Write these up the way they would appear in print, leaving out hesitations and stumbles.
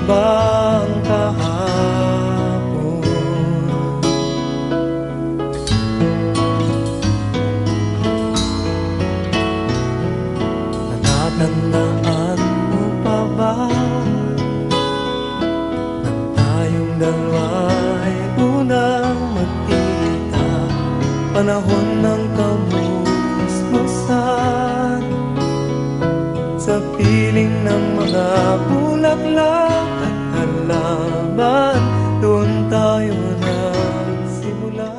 bang kahapon? Natatandaan mo pa ba nang tayong dalawa'y unang magkita? Panahon ng kamusmusan sa piling ng mga bulaklak at halaman, doon tayo nagsimula.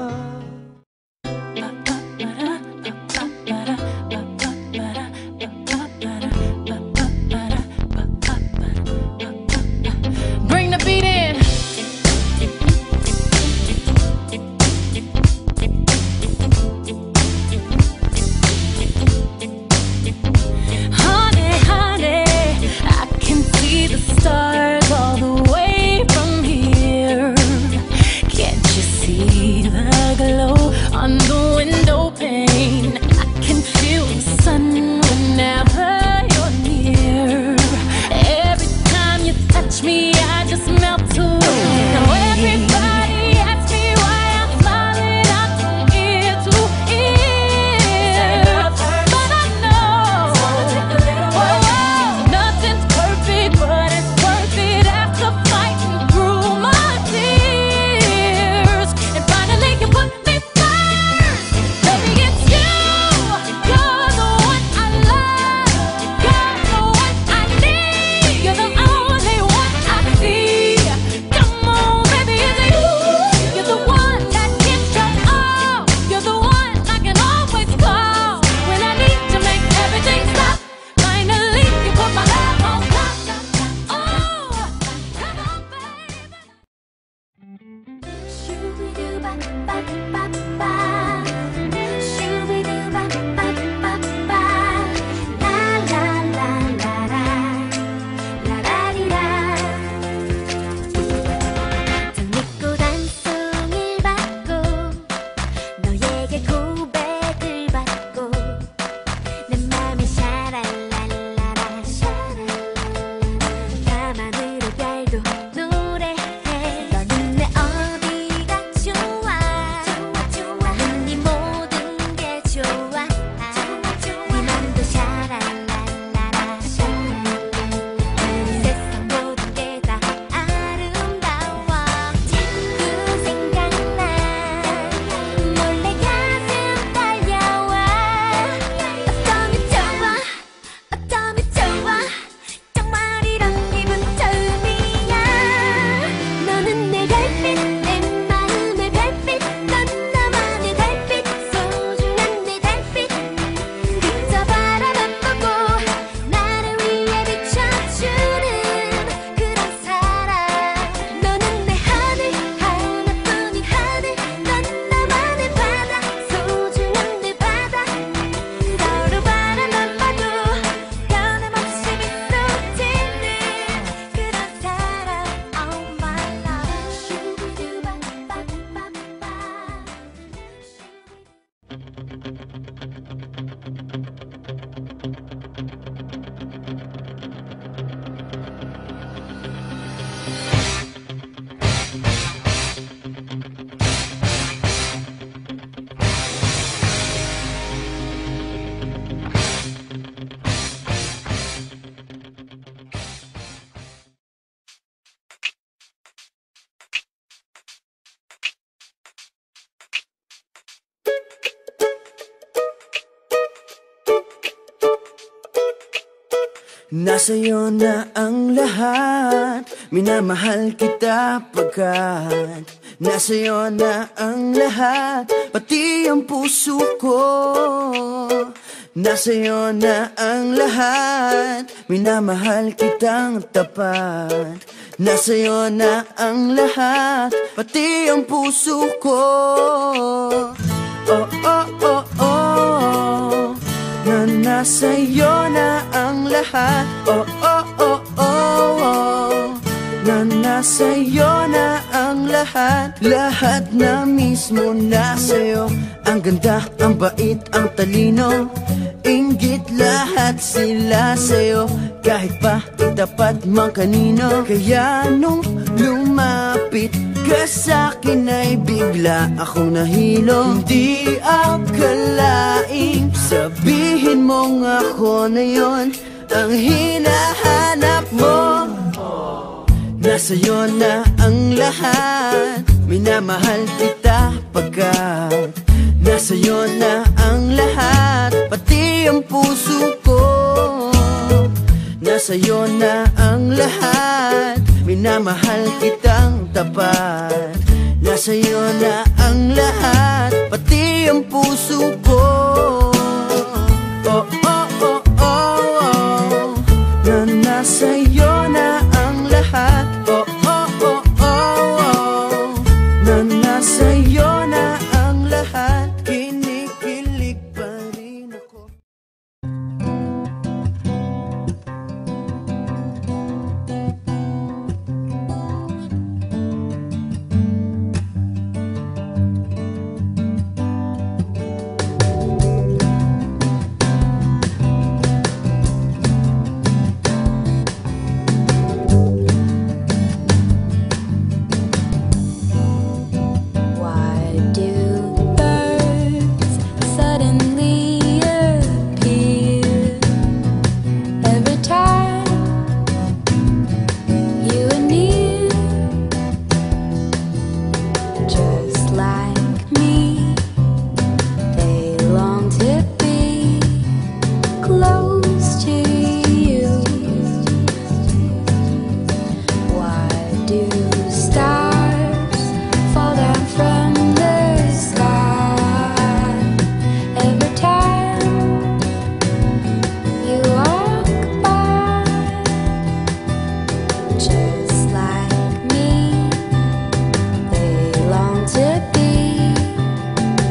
Bring the beat in. Honey, honey, I can see the stars all the way from here. Can't you see the glow on the window pane? I can feel the sun whenever you're near. Every time you touch me, I just melt away. Now everybody asks me why I'm smiling out from ear to ear, but I know nothing's perfect, but it's worth it after fighting through my tears. And finally you put me first. Baby, it's you. You're the one I love. You're the one I need. You're the only one I see. Come on, baby, it's you. You're the one that can shut off. You're the one I can always call when I need to make everything stop. Finally, you put my love on top. Oh, come on, baby. Shoo-be-doo-ba-ba-ba-ba. Shoo-be-doo-ba-ba-ba-ba. La la la la la. La la di da. 장미꽃 한 송이 받고 너에게 고백을 받고 내 맘이 샤랄랄라라 샤랄랄라 밤하늘의 별도 노래해. 너는 내 어디가 좋아 나는 네 모든 게 좋아 네 맘도 샤랄랄라라 샤랄랄라 세상 모든 게 다 아름다워. 자꾸 생각나 몰래 가슴 떨려와. 어쩌면 좋아 어쩌면 좋아 정말 이런 기분 처음이야. 너는 내 별빛 내 마음의 별빛 넌 나만의 달빛 소중한 내 달빛 그저 바라만 보고 나를 위해 비춰주는 그런 사람. 너는 내 하늘 하나뿐인 하늘 넌 나만의 바다 소중한 내 바다 서로 바라만 봐도 변함없이 비춰지는 그런 사람. Oh my love. 슈비두바바바바. Nasa'yo na ang lahat, minamahal kita pagkat nasa'yo na ang lahat, pati ang puso ko. Nasa'yo na ang lahat, minamahal kitang tapat. Nasa'yo na ang lahat, pati ang puso ko. Oh, oh, oh, oh, na nasa'yo na ang lahat. Oh, oh, oh, oh, oh, na nasa'yo na ang ang lahat. Lahat na mismo na sa'yo. Ang ganda, ang bait, ang talino. Inggit lahat sila sa'yo. Kahit pa itapat mang kanino. Kaya nung lumapit ka sa'kin ay bigla akong nahilo. Hindi akalaing sabihin mong ako na yon ang hinahanap mo. Nasa'yo na ang lahat. Minamahal kita pagkat nasa'yo na ang lahat. Pati ang puso ko. Nasa'yo na ang lahat. Minamahal kitang tapat. Nasa'yo na ang lahat. Pati ang puso ko. Oh, oh, oh, oh, oh. Na nasa'yo na ang lahat. Oh, oh, oh, oh, oh. Na nasa'yo na ang lahat. Kinikilig pa rin ako. Why do birds suddenly appear every time you are near? Just like me, they long to be close to you. Why do stars fall down from the sky every time you walk by? Just like me, they long to be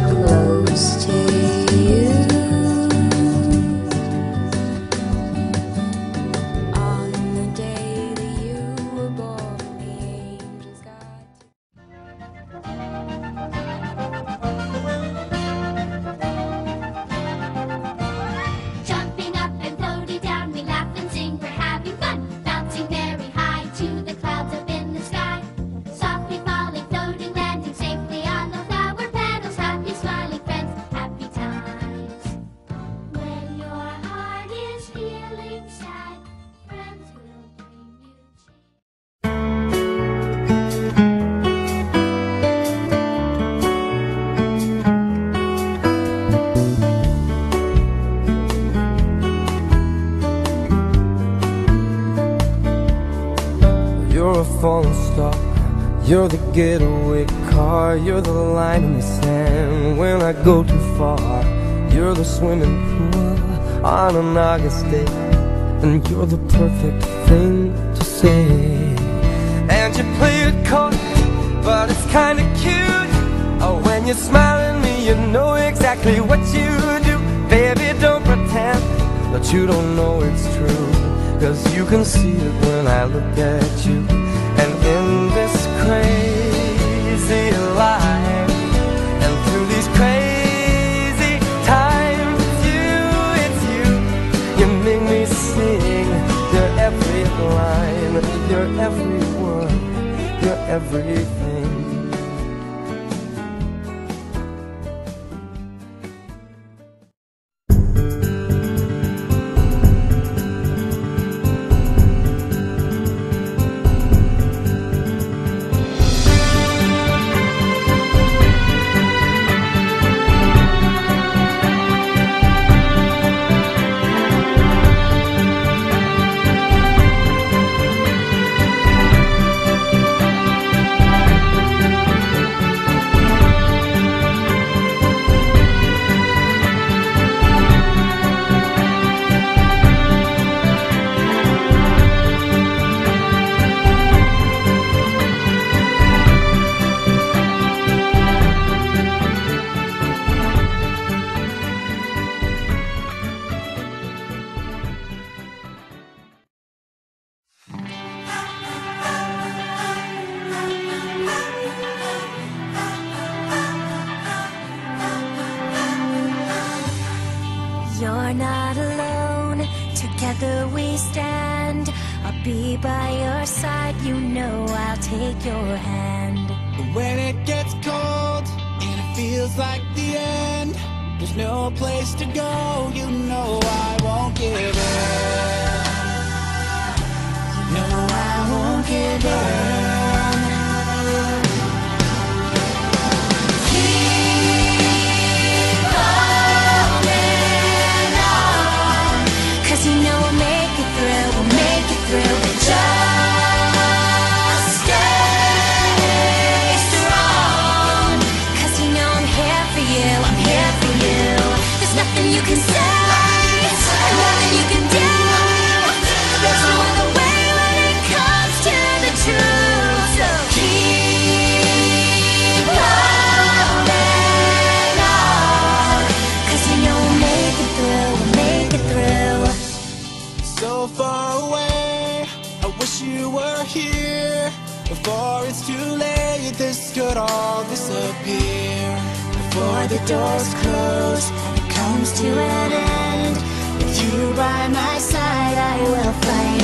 close to you. On the day that you were born, the angels got Jumping up and floating down, we laugh and sing, we're having fun. Bouncing very high to the clouds up in the sky. Softly falling, floating, landing safely on the flower petals. Happy, smiling friends, happy times. When your heart is feeling sad, friends will bring you cheer. You're a falling star. You're the getaway car. You're the line in the sand when I go too far. You're the swimming pool on an August day, and you're the perfect thing to say. And you play it coy, but it's kinda cute. Oh, when you smile at me, you know exactly what you do. Baby, don't pretend that you don't know it's true, 'cause you can see it when I look at you. And in this crazy life, and through these crazy times, it's you, you make me sing your every line, your every word, your everything. are not alone. Together we stand. I'll be by your side. You know I'll take your hand. But when it gets cold and it feels like the end, there's no place to go. You know I won't give in. You know I won't give in. You know we'll make it through, we'll make it through. Just stay strong. 'Cause you know I'm here for you, I'm here for you. There's nothing you can say, and nothing you can do. There's no other way when it comes to the truth. So keep holding on. 'Cause you know we'll make it through, we'll make it through. So far away, I wish you were here. Before it's too late, this could all disappear. Before the doors close, it comes to an end. With you by my side, I will fight